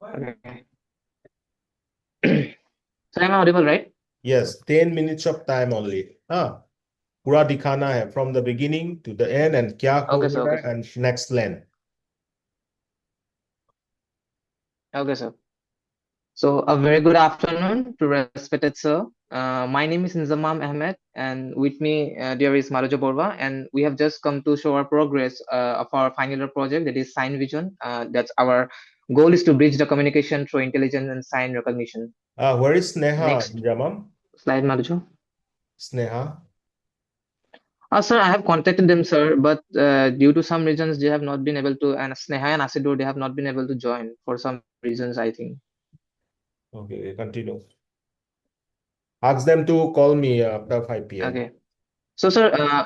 Okay. So am I audible, right? Yes, 10 minutes of time only. हाँ, पूरा दिखाना है from the beginning to the end and क्या हो Okay, sir. रहा Okay, है sir. and next line. Okay, sir. So a very good afternoon to respected sir. My name is Nizamam Ahmed, and with me there is Maruja Borva, and we have just come to show our progress of our final year project, that is SignVision. That's our goal is to bridge the communication through intelligence and sign recognition. Where is Sneha, Next Jamam? slide, Maruja. Sneha. Sir, I have contacted them, sir, but due to some reasons they have not been able to, and Sneha and Asidur, they have not been able to join for some reasons, I think. Okay, continue. Ask them to call me after 5 p.m. Okay. So, sir,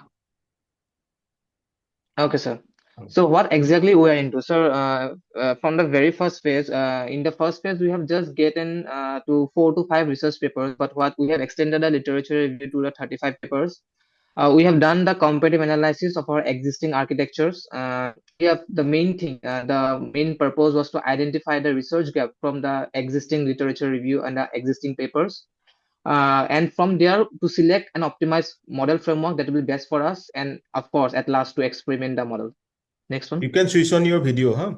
okay, sir. So what exactly we are into, sir? From the very first phase, in the first phase, we have just gotten to 4 to 5 research papers, but what we have extended the literature review to the 35 papers. We have done the comparative analysis of our existing architectures. We have the main purpose was to identify the research gap from the existing literature review and the existing papers. And from there to select an optimized model framework that will be best for us, and of course, at last to experiment the model. Next one. You can switch on your video, huh?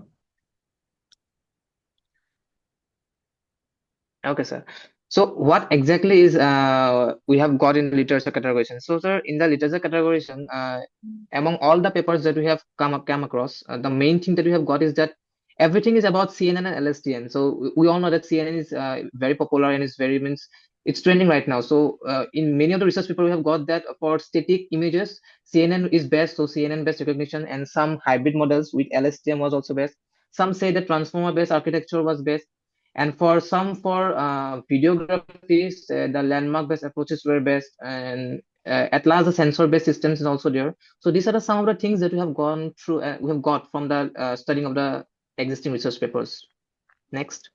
Okay, sir. So what exactly is we have got in literature categorization? So, sir, in the literature categorization, among all the papers that we have come across, the main thing that we have got is that everything is about CNN and LSTM. So we all know that CNN is very popular and is very means it's trending right now. So in many of the research papers, we have got that for static images, CNN is best. So CNN best recognition, and some hybrid models with LSTM was also best. Some say that transformer based architecture was best, and for some for videographies, the landmark based approaches were best, and at last the sensor based systems is also there. So these are some of the things that we have gone through, we have got from the studying of the existing research papers. Next.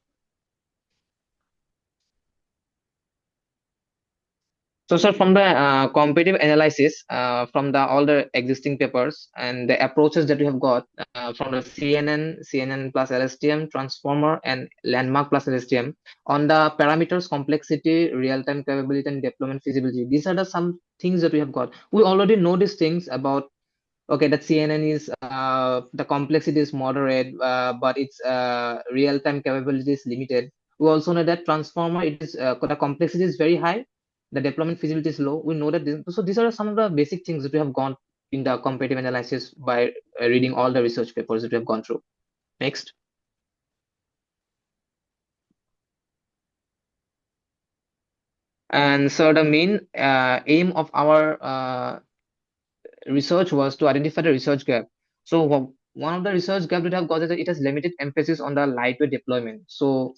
So, sir, from the comparative analysis from the all the existing papers and the approaches that we have got from the CNN plus LSTM, transformer, and landmark plus LSTM on the parameters, complexity, real-time capability, and deployment feasibility. These are the some things that we have got. We already know these things about. Okay, that CNN is the complexity is moderate, but its real-time capability is limited. We also know that transformer it is the complexity is very high, the deployment feasibility is low. We know that so these are some of the basic things that we have gone in the comparative analysis by reading all the research papers that we have gone through. Next. And so the main aim of our research was to identify the research gap. So one of the research gap that I have got is that it has limited emphasis on the lightweight deployment. So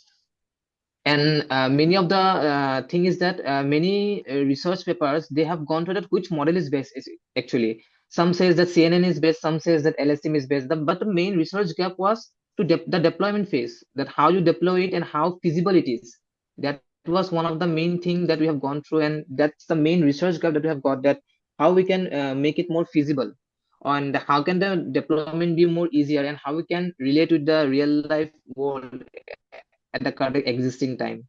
and many of the thing is that many research papers they have gone to that which model is best is actually. Some says that CNN is best, some says that LSTM is best. But the main research gap was to the deployment phase, that how you deploy it and how feasible it is. That was one of the main thing that we have gone through, and that's the main research gap that we have got, that how we can make it more feasible, and how can the deployment be more easier, and how we can relate with the real life world at the current existing time.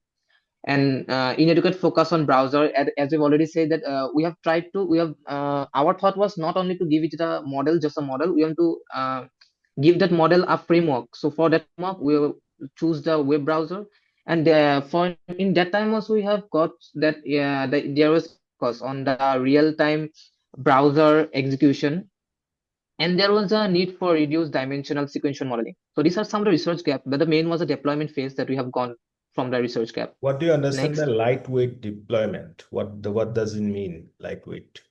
And inadequate focus on browser, as we've already said that we have our thought was not only to give it a model, just a model. We want to give that model a framework. So for that framework we will choose the web browser, and for in that time also we have got that there was focus on the real time browser execution, and there was a need for reduced dimensional sequential modeling. So these are some of the research gap, but the main was the deployment phase that we have gone from the research gap. What do you understand by Next. lightweight deployment? What does it mean, lightweight?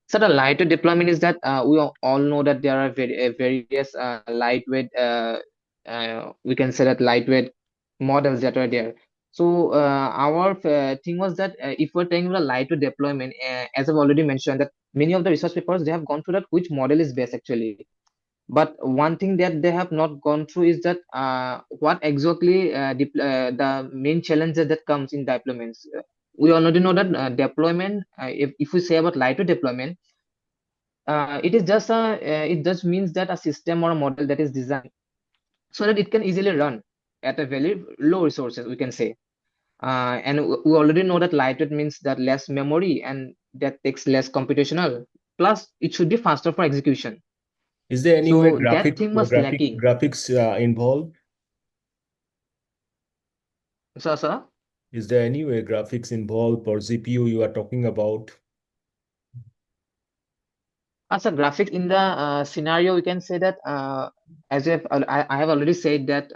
So the lightweight deployment is that we all know that there are various lightweight, we can say that lightweight models that are there. So our thing was that if we're taking the lightweight deployment, as I've already mentioned, that many of the research papers they have gone through that which model is best actually. But one thing that they have not gone through is that what exactly the main challenges that comes in deployments. We already know that deployment, if we say about lightweight deployment, it is just it just means that a system or a model that is designed so that it can easily run at a very low resources, we can say. And we already know that lightweight means that less memory and that takes less computational. Plus, it should be faster for execution. Is there any way So that thing was lacking. graphics involved? So, sir. Is there any way graphics involved or GPU you are talking about? As a graphic in the scenario, we can say that as I have already said that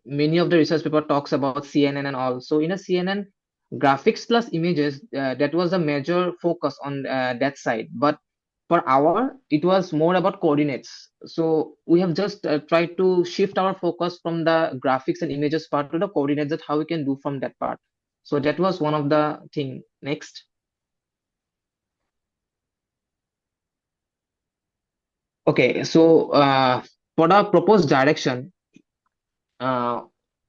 many of the research paper talks about CNN and all. So in a CNN, graphics plus images, that was the major focus on that side. But for our, it was more about coordinates. So we have just tried to shift our focus from the graphics and images part to the coordinates, that how we can do from that part. So that was one of the thing. Next. Okay, so for the proposed direction, uh,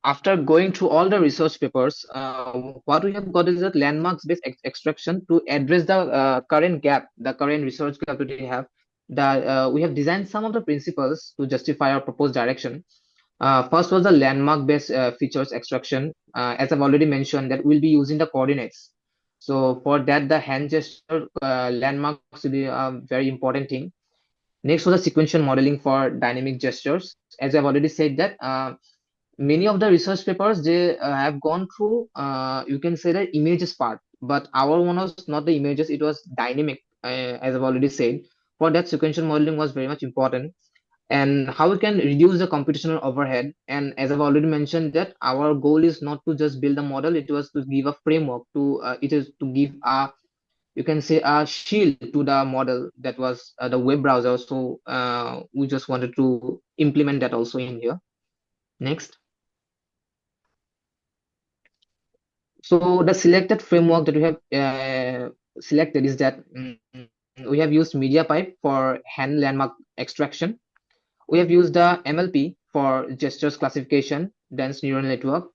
after going through all the research papers, what we have got is that landmarks-based extraction to address the current gap, the current research gap that we have. We have designed some of the principles to justify our proposed direction. First was the landmark-based features extraction. As I've already mentioned, that we'll be using the coordinates. So for that, the hand gesture landmarks will be a very important thing. Next was the sequential modeling for dynamic gestures. As I've already said that many of the research papers, they have gone through, you can say, the images part, but our one was not the images, it was dynamic. As I've already said, for that sequential modeling was very much important, and how we can reduce the computational overhead. And as I've already mentioned, that our goal is not to just build a model, it was to give a framework to it is to give a, you can say, a shield to the model, that was the web browser. So we just wanted to implement that also in here. Next. So the selected framework that we have selected is that we have used MediaPipe for hand landmark extraction. We have used the MLP for gestures classification, dense neural network,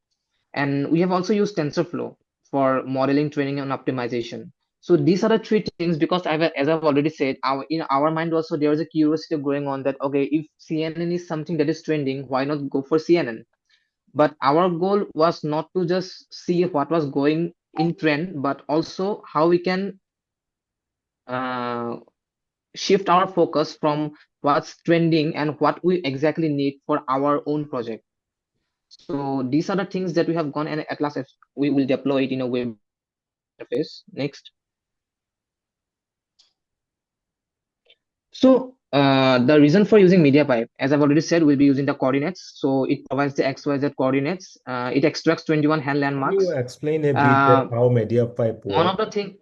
and we have also used TensorFlow for modeling, training, and optimization. So these are the three things, because as I've already said, in our mind also there is a curiosity going on that, okay, if CNN is something that is trending, why not go for CNN? But our goal was not to just see what was going in trend, but also how we can uh, shift our focus from what's trending and what we exactly need for our own project. So these are the things that we have gone, and at last we will deploy it in a web interface. Next. So the reason for using MediaPipe, as I've already said, we'll be using the coordinates. So it provides the XYZ coordinates. It extracts 21 hand Can you landmarks. explain a bit that Uh, how MediaPipe one works? of the thing,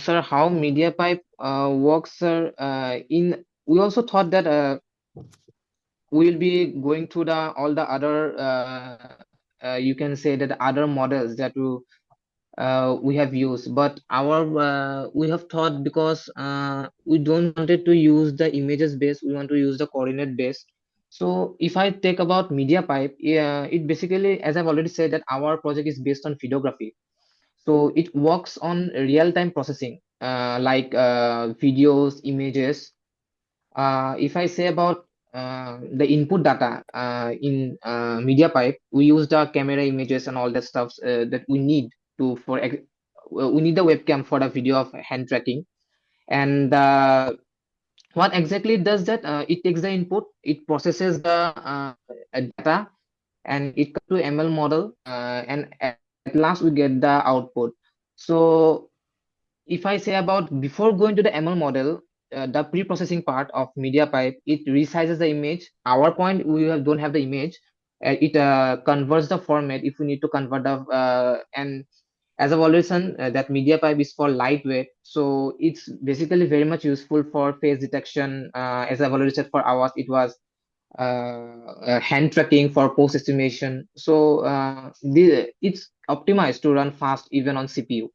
sir, how MediaPipe works, sir. In We also thought that we'll be going through the all the other, you can say, that other models that we have used, but our we have thought, because we don't wanted to use the images based, we want to use the coordinate based. So if I take about MediaPipe, yeah, it basically, as I've already said, that our project is based on videography. So it works on real-time processing, like videos, images. If I say about the input data in MediaPipe, we use the camera images and all that stuff that we need we need the webcam for the video of hand tracking. And what exactly it does that, it takes the input, it processes the data, and it comes to ML model, and at last we get the output. So if I say about before going to the ML model, the pre-processing part of MediaPipe, it resizes the image. Our point, don't have the image. It converts the format if we need to convert the and as I've already said, that MediaPipe is for lightweight, so it's basically very much useful for face detection. As I've already said, for hours it was hand tracking for post estimation. So it's optimized to run fast even on CPU.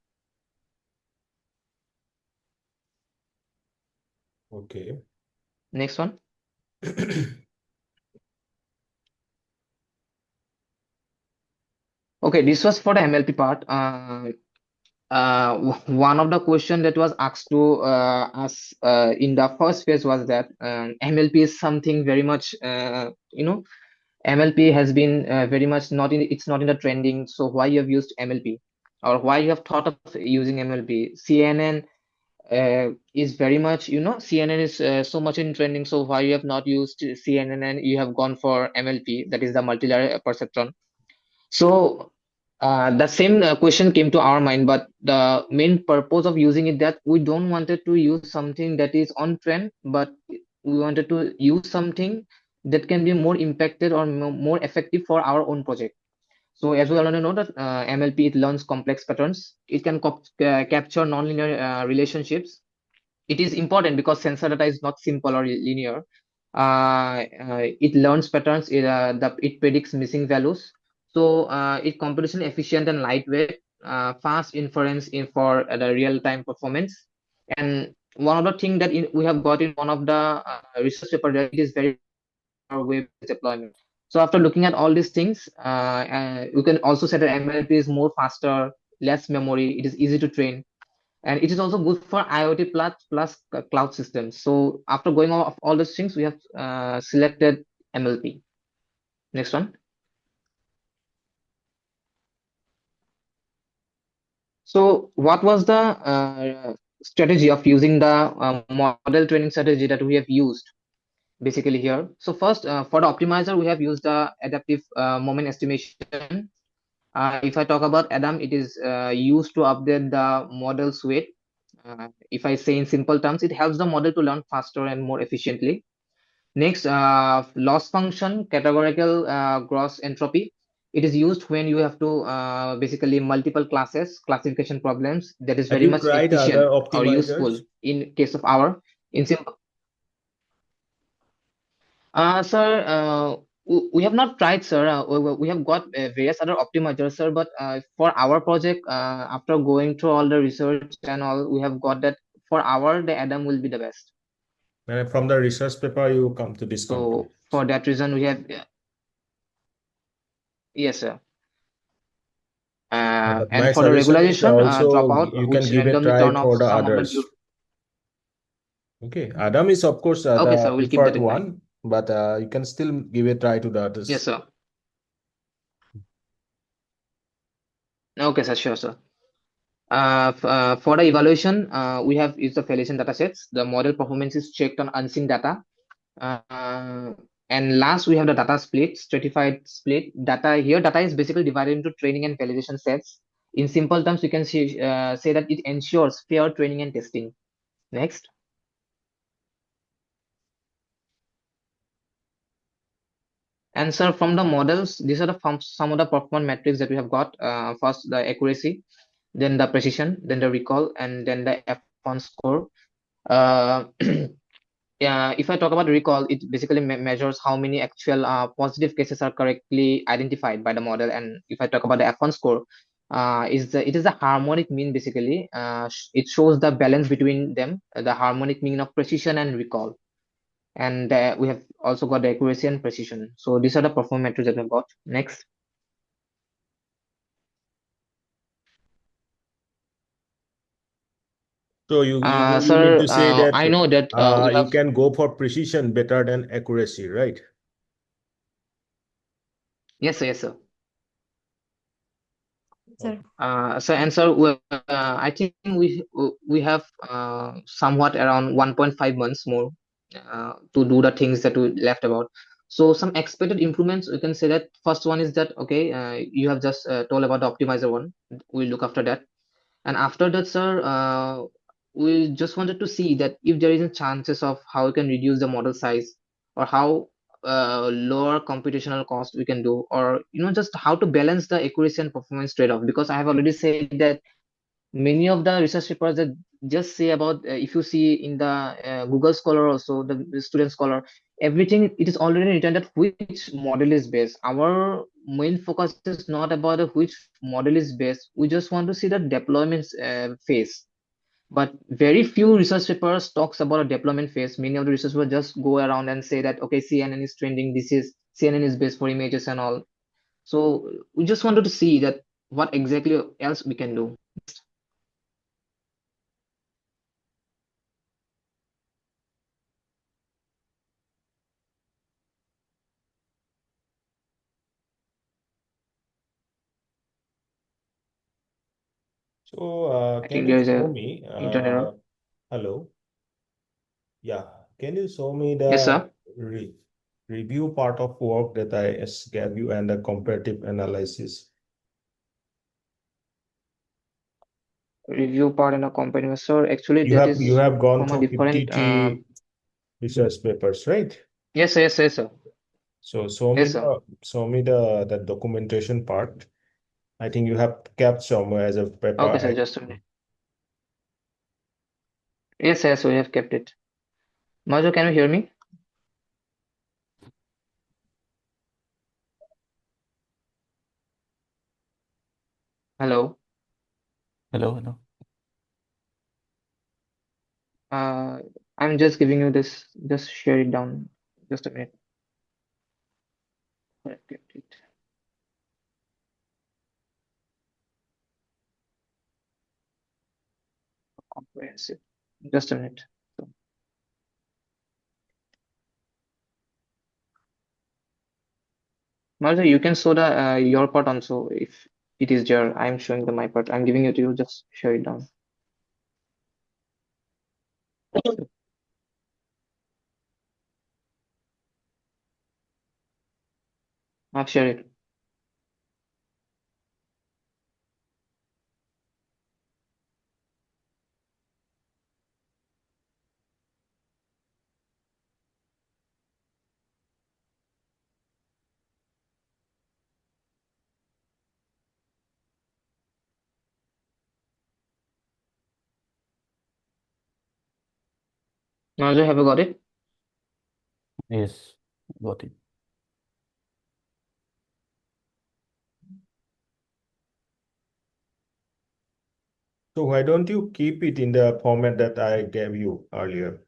Okay. Next one. Okay, this was for the MLP part. One of the question that was asked to us in the first phase was that MLP is something very much, MLP has been very much not in, it's not in the trending. So why you have used MLP, or why you have thought of using MLP? CNN is very much, CNN is so much in trending. So why you have not used CNN and you have gone for MLP, that is the multi-layer perceptron? So the same question came to our mind, but the main purpose of using it, that we don't wanted to use something that is on trend, but we wanted to use something that can be more impacted or more effective for our own project. So as we already know that MLP, it learns complex patterns. It can capture nonlinear relationships. It is important because sensor data is not simple or linear. It learns patterns. It predicts missing values. So it computation efficient and lightweight, fast inference in for the real time performance. And one of the thing that we have got in one of the research paper, that it is very our web deployment. So after looking at all these things, you can also say that MLP is more faster, less memory. It is easy to train, and it is also good for IoT plus cloud systems. So after going off all these things, we have selected MLP. Next one. So what was the strategy of using the model training strategy that we have used basically here? So first, for the optimizer, we have used the adaptive moment estimation. If I talk about Adam, it is used to update the model's weight. If I say in simple terms, it helps the model to learn faster and more efficiently. Next, loss function, categorical gross entropy. It is used when you have to basically multiple classes, classification problems. That is Have very you much tried other efficient or optimizers? useful in case of our in simple. Sir, we have not tried, sir. We have got various other optimizers, sir. But for our project, after going through all the research and all, we have got that for our the Adam will be the best. And from the research paper, you come to this So conclusion. for that reason, we have yes, sir. But And my for the suggestion is regularization also dropout, you can which give a randomly try turn off for the some of the others. Okay, Adam is of course okay, the sir, we'll keep that preferred in mind. one, but you can still give a try to the Yes, others. sir. Okay, sir, sure, sir. For the evaluation, we have used the validation data sets. The model performance is checked on unseen data. Uh, and last, we have the data split, stratified split. Data here, data is basically divided into training and validation sets. In simple terms, we can say that it ensures fair training and testing. Next. And sir, from the models, these are some of the performance metrics that we have got. First, the accuracy, then the precision, then the recall, and then the F1 score. Uh, yeah, if I talk about recall, it basically measures how many actual positive cases are correctly identified by the model. And if I talk about the F1 score, it is a harmonic mean basically. It shows the balance between them, the harmonic mean of precision and recall. And we have also got the accuracy and precision. So these are the performance metrics that we've got. Next. So you mean Sir, to say that I know that we you have. can go for precision better than accuracy, right? Yes, sir, yes, sir. Sir. So and sir, I think we have somewhat around 1.5 months more to do the things that we left about. So some expected improvements, we can say that first one is that okay, you have just told about the optimizer one. We'll look after that. And after that, sir, we just wanted to see that if there is a chances of how we can reduce the model size, or how lower computational cost we can do, or just how to balance the accuracy and performance trade-off. Because I have already said that many of the research papers that just say about if you see in the Google Scholar, also the student scholar, everything it is already written that which model is best. Our main focus is not about which model is best. We just want to see the deployment phase. But very few research papers talks about a deployment phase. Many of the research will just go around and say that okay, CNN is trending, this is CNN is best for images and all. So we just wanted to see that what exactly else we can do. So, I can think you there is show a me, internet error. hello? Yeah, can you show me Yes, the sir. re review part of work that I gave you and the comparative analysis? Review part in a company, sir. Actually, You that have you is have gone from a through different. 50T research papers, right? Yes, sir, yes, sir, yes, sir. So show me Yes, sir. the documentation part. I think you have kept somewhere as a paper. Okay, sir. Just a minute. Yes, yes, we have kept it. Majo, can you hear me? Hello. Hello, hello. Uh, I'm just giving you this. Just share it down. Just a minute. I have kept it. Comprehensive. Just a minute. So, Majo, you can show the your part also if it is there. I'm showing the my part. I'm giving it to you. Just share it down. I've shared it. Majo, have you got it? Yes, got it. So why don't you keep it in the format that I gave you earlier?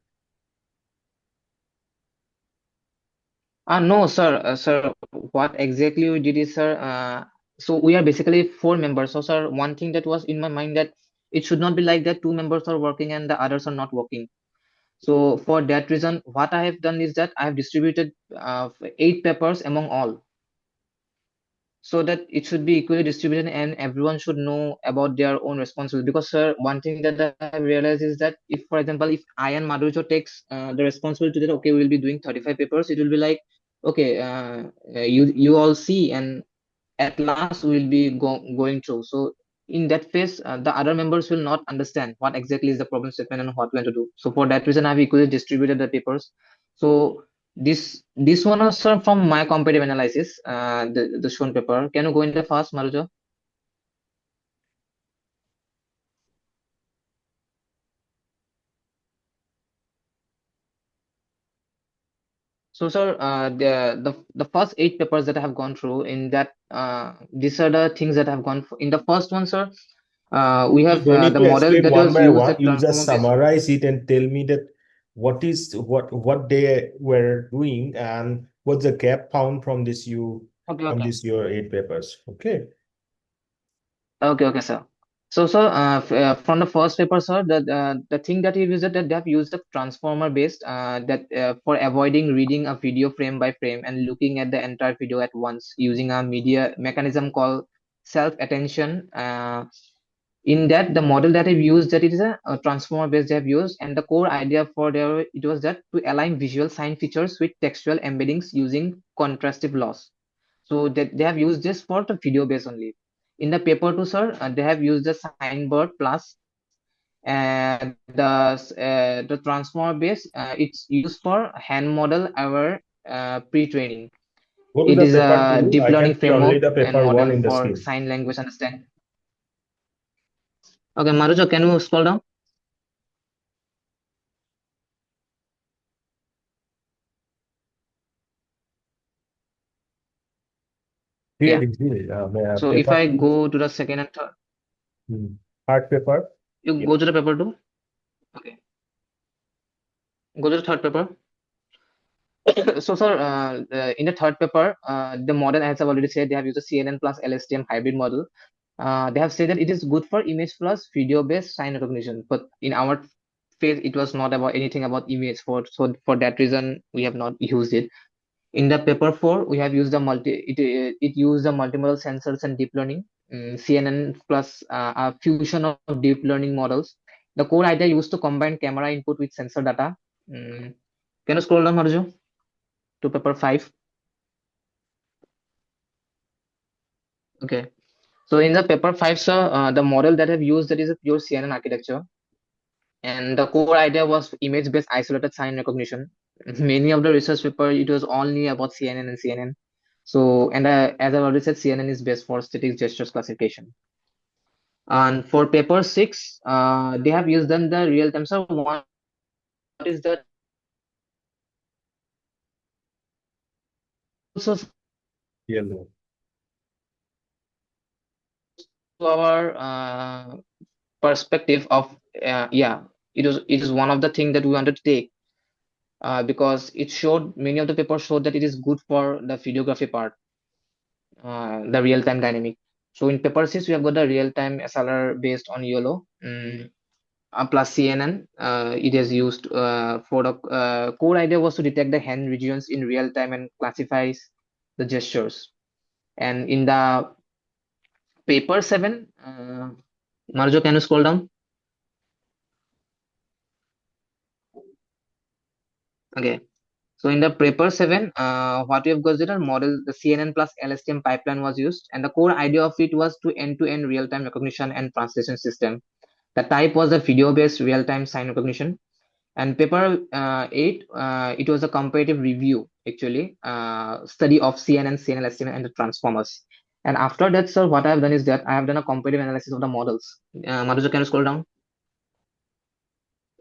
No, sir. Sir, what exactly we did is, sir, so we are basically four members. So, sir, one thing that was in my mind that it should not be like that two members are working and the others are not working. So, for that reason, what I have done is that I have distributed eight papers among all, so that it should be equally distributed and everyone should know about their own responsibility. Because, sir, one thing that I have realized is that if, for example, if I and Madhujo takes the responsibility that okay, we will be doing 35 papers, it will be like okay, you all see, and at last we will be going through. So in that phase, the other members will not understand what exactly is the problem statement and what we want to do. So for that reason, I've equally distributed the papers. So this one is from my comparative analysis, the shown paper. Can you go in the fast, Maruja? So, sir, the first eight papers that I have gone through in that, these are the things that have gone in the first one, sir. We You have don't need the to model explain that one was by used one. at You just transformer based. summarize it and tell me that what they were doing and what's the gap found from Okay, from okay. this your eight papers. Okay. Okay, okay, sir. So, sir, from the first paper, sir, the thing that he used that they have used a transformer based that for avoiding reading a video frame by frame and looking at the entire video at once using a media mechanism called self attention. In that, the model that I've used that it is a transformer based they have used, and the core idea for there it was that to align visual sign features with textual embeddings using contrastive loss. So that they have used this for the video base only. In the paper too, sir, they have used the signboard plus the transformer base. It's used for hand model aware pre-training. Go to It the is paper a two. deep I learning can see only framework the and paper one model in the for screen. sign language understand. Okay, Marujo, can you scroll down? Here Yeah. is So if paper I two. go to the second and third, Hard paper. you Yeah. go to the paper two. Okay. Go to the third paper. So, sir, in the third paper, the model, as I've already said, they have used a CNN plus LSTM hybrid model. They have said that it is good for image plus video-based sign recognition. But in our phase, it was not about anything about image. For that reason, we have not used it. In the paper four, we have used the it used the multimodal sensors and deep learning. CNN plus a fusion of deep learning models. The core idea used to combine camera input with sensor data. Can you scroll down, Marjo, to paper 5? Okay. So in the paper 5, sir, the model that I've used that is a pure CNN architecture. And the core idea was image-based isolated sign recognition. Many of the research paper, it was only about CNN and CNN. So, and as I already said, CNN is best for static gestures classification. And for paper 6, they have used them the real time. So what is that? Also Yellow. our perspective of yeah, it is one of the things that we wanted to take because it showed many of the papers showed that it is good for the videography part, the real time dynamic. So in paper 6, we have got the real time SLR based on YOLO. Plus CNN, it is used for the core idea was to detect the hand regions in real time and classifies the gestures. And in the paper 7, Marjo, can you scroll down? Okay. So in the paper 7, what we have got is a model, the CNN plus LSTM pipeline was used, and the core idea of it was to end-to-end real-time recognition and translation system. The type was a video-based real-time sign recognition. And paper 8, it was a comparative review, actually, study of CNN, CNLSTM, and the transformers. And after that, sir, what I have done is that I have done a comparative analysis of the models. Madhuja, can you scroll down?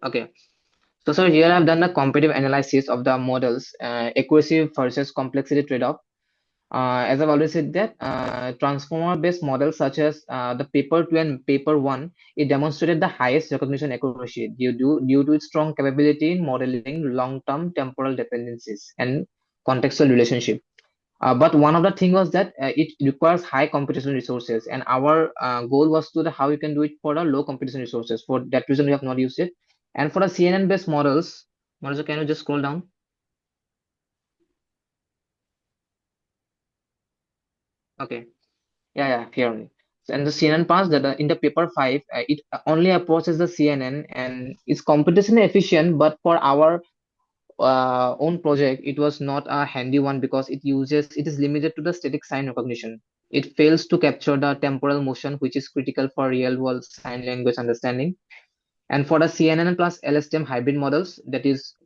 Okay. So, sir, here I've done a comparative analysis of the models, accuracy versus complexity trade-off. As I've already said that transformer-based models such as the paper 2 and paper 1, it demonstrated the highest recognition accuracy due to its strong capability in modeling long-term temporal dependencies and contextual relationship. But one of the thing was that it requires high computational resources, and our goal was to the how you can do it for the low computational resources. For that reason, we have not used it. And for the CNN-based models, Marzo, can you just scroll down? Okay. Yeah, here only. So, and the CNN parts that in the paper 5, it only approaches the CNN and it's computationally efficient, but for our own project, it was not a handy one because it is limited to the static sign recognition. It fails to capture the temporal motion, which is critical for real world sign language understanding. And for the CNN plus LSTM hybrid models, that is,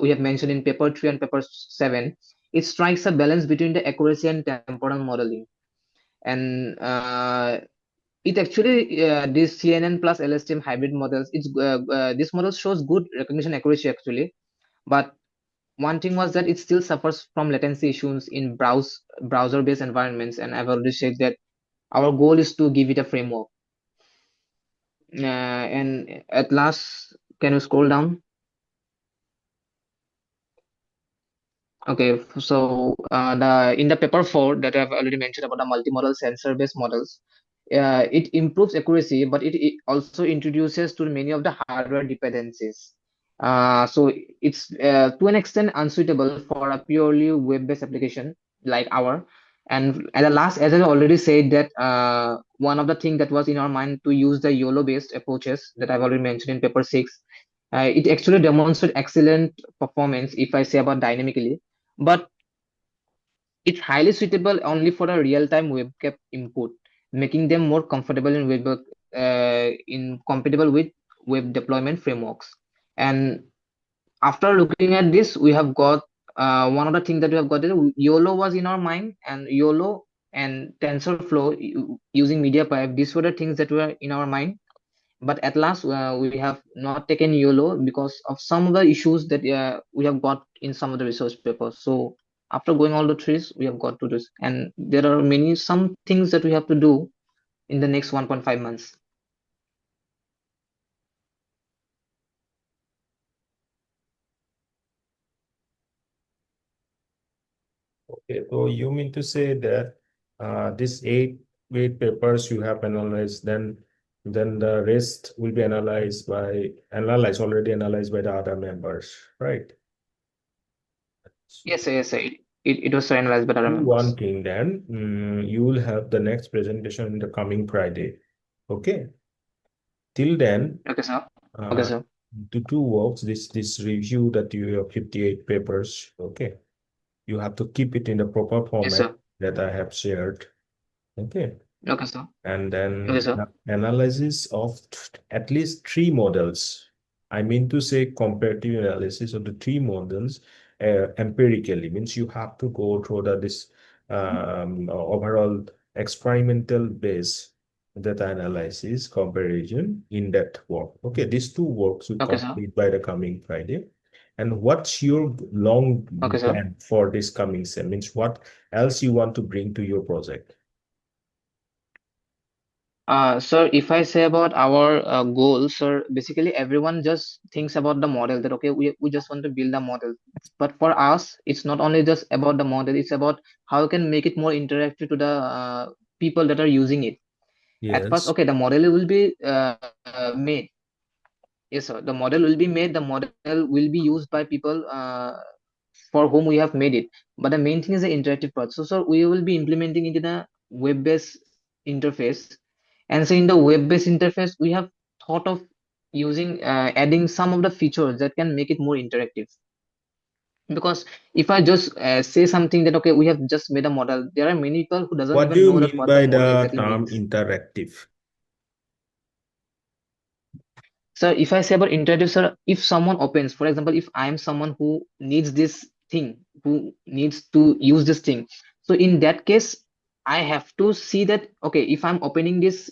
we have mentioned in paper 3 and paper 7, it strikes a balance between the accuracy and temporal modeling. And it actually this CNN plus LSTM hybrid models, this model shows good recognition accuracy actually, but one thing was that it still suffers from latency issues in browser-based environments, and I've already said that our goal is to give it a framework. And at last, can you scroll down? Okay, so the in the paper 4 that I've already mentioned about the multimodal sensor-based models, it improves accuracy, but it also introduces to many of the hardware dependencies. So it's to an extent unsuitable for a purely web-based application like our. And at the last, as I already said, that one of the things that was in our mind to use the YOLO-based approaches that I've already mentioned in paper 6, it actually demonstrated excellent performance if I say about dynamically, but it's highly suitable only for a real-time webcam input, making them more comfortable in compatible with web deployment frameworks. And after looking at this, we have got one of the things that we have got is YOLO was in our mind, and YOLO and TensorFlow using MediaPipe. These were the things that were in our mind, but at last we have not taken YOLO because of some of the issues that we have got in some of the research papers. So after going all the trees, we have got to this, and there are some things that we have to do in the next 1.5 months. Okay, so you mean to say that these eight papers you have analyzed, then the rest will be already analyzed by the other members, right? Yes, it was so analyzed, but I Do remember. one thing then. You will have the next presentation in the coming Friday. Okay. Till then, Okay, sir. Okay, uh, sir. the two works, this review that you have 58 papers. Okay. You have to keep it in the proper Yes, format sir. that I have shared. Okay. Okay, sir. And Okay, then sir. analysis of at least three models. I mean to say comparative analysis of the three models empirically, means you have to go through this overall experimental base data analysis comparison in that work. Okay, these two works will Okay, sir. complete by the coming Friday. And what's your long Okay, sir. plan for this coming sem? Means what else you want to bring to your project? Sir, if I say about our goals, sir, basically everyone just thinks about the model that okay, we just want to build a model. But for us, it's not only just about the model, it's about how we can make it more interactive to the people that are using it. At first, Yes. okay, the model will be made. Yes, sir. The model will be made. The model will be used by people for whom we have made it. But the main thing is the interactive part. So we will be implementing it in a web-based interface. And so in the web-based interface, we have thought of using adding some of the features that can make it more interactive. Because if I just say something that okay, we have just made a model, there are many people who doesn't What do even you know that mean what the by model the exactly term means. interactive? So if I say about interactive, sir, if someone opens, for example, if I am someone who needs this thing, who needs to use this thing, so in that case, I have to see that okay, if I'm opening this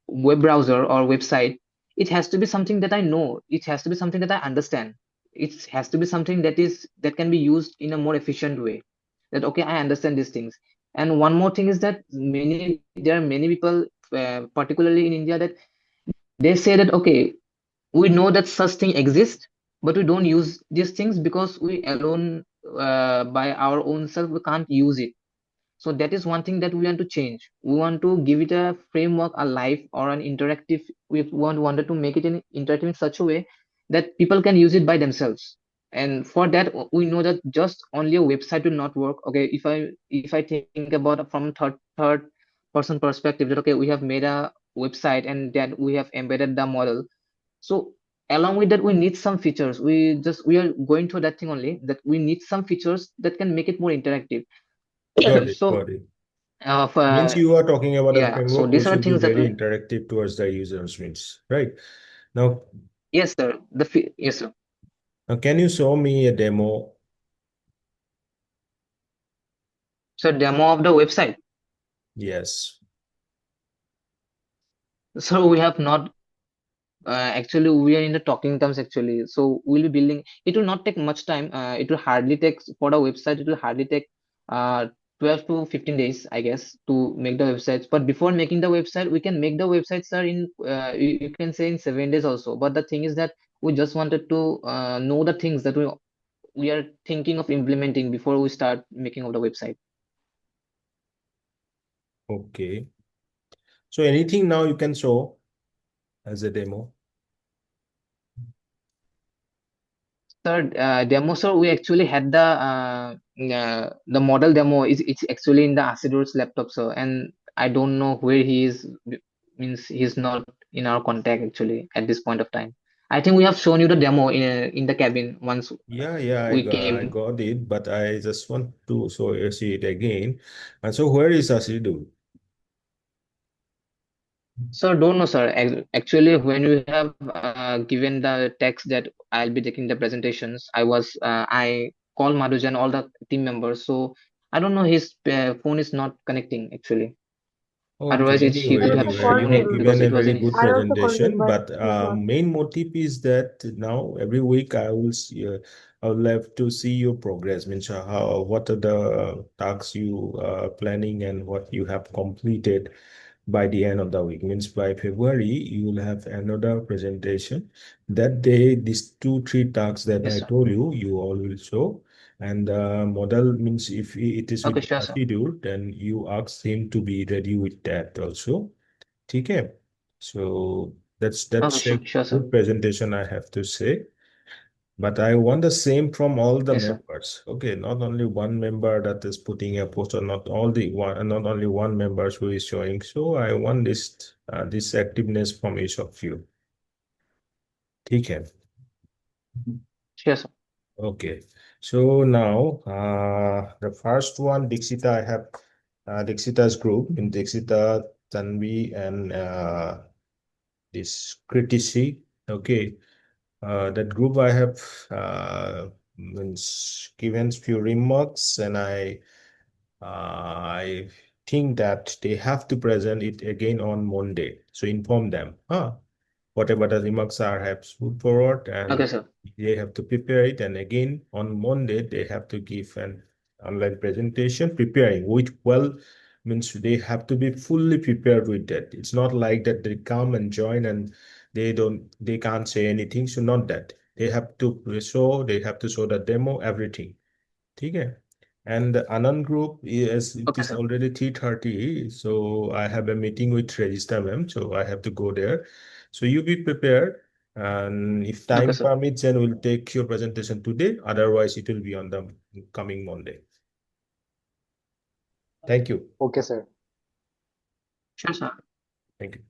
web browser or website, it has to be something that I know. It has to be something that I understand. It has to be something that can be used in a more efficient way. That okay, I understand these things. And one more thing is that there are many people, particularly in India, that they say that okay, we know that such thing exists, but we don't use these things because we alone by our own self we can't use it. So that is one thing that we want to change. We want to give it a framework, a life or an interactive. Wanted to make it an interactive in such a way that people can use it by themselves. And for that we know that just only a website will not work. Okay, if I think about it from third person perspective, that okay, we have made a website and that we have embedded the model. So along with that, we need some features. We are going to that thing only, that we need some features that can make it more interactive. Got it, got So it. for Means you are talking about a yeah, so framework these which are will be things that very we interactive towards the users, means, right? Now, yes sir yes sir. can you show me a demo? So demo of the website. Yes. So we have not actually we are in the talking terms actually. So we'll be building. It will not take much time. It will hardly take for the website. It will hardly take uh 12 to 15 days, I guess, to make the websites. But before making the website, we can make the websites, sir, in you can say in 7 days also. But the thing is that we just wanted to know the things that we are thinking of implementing before we start making of the website. Okay. So anything now you can show as a demo? Sir, demo, sir, we actually had the model demo. It's actually in the Asidur's laptop, sir, and I don't know where he is. Means he's not in our contact actually at this point of time. I think we have shown you the demo in the cabin once Yeah, we I came. got it, but I just want to see it again. And so where is Asidu? So don't know, sir. Actually, when we have given the text that I'll be taking the presentations, I called Madhuj and all the team members. So I don't know, his phone is not connecting actually. Otherwise, Okay, he anyway, could I have also anyway, called you shown have it him. because given a it was very in good his. I also called him, presentation, but but he's not. main motive is that now every week I would love to see your progress. Means how what are the tasks you are planning and what you have completed by the end of the week. Means by February you will have another presentation. That day, these two three tasks that Yes, I sir. told you, you all will show. And model means if it is Okay, with sure, the sir. schedule, then you ask him to be ready with that also. Okay. So that's Okay, a sure, sir. good presentation, I have to say. But I want the same from all the Yes, sir. members. Okay, not only one member that is putting a poster, not only one member who is showing. So I want this activeness from each of you. ठीक है. Sure, sir. Okay. So now the first one, Dixita, I have Dixita's group in Dixita, Tanvi, and this Kritisi. Okay. That group I have given few remarks, and I think that they have to present it again on Monday. So inform them, whatever the remarks are, have put forward, and Okay, sir. they have to prepare it. And again on Monday, they have to give an online presentation preparing, which means they have to be fully prepared with that. It's not like that they come and join and they can't say anything. So not that. They have to show the demo, everything. Okay. And the Anand group is it Okay, is sir. already 3:30, so I have a meeting with Register ma'am, so I have to go there. So you be prepared, and if Okay, time sir. permits, then we'll take your presentation today. Otherwise, it will be on the coming Monday. Thank you. Okay, sir. Sure, sir. Thank you.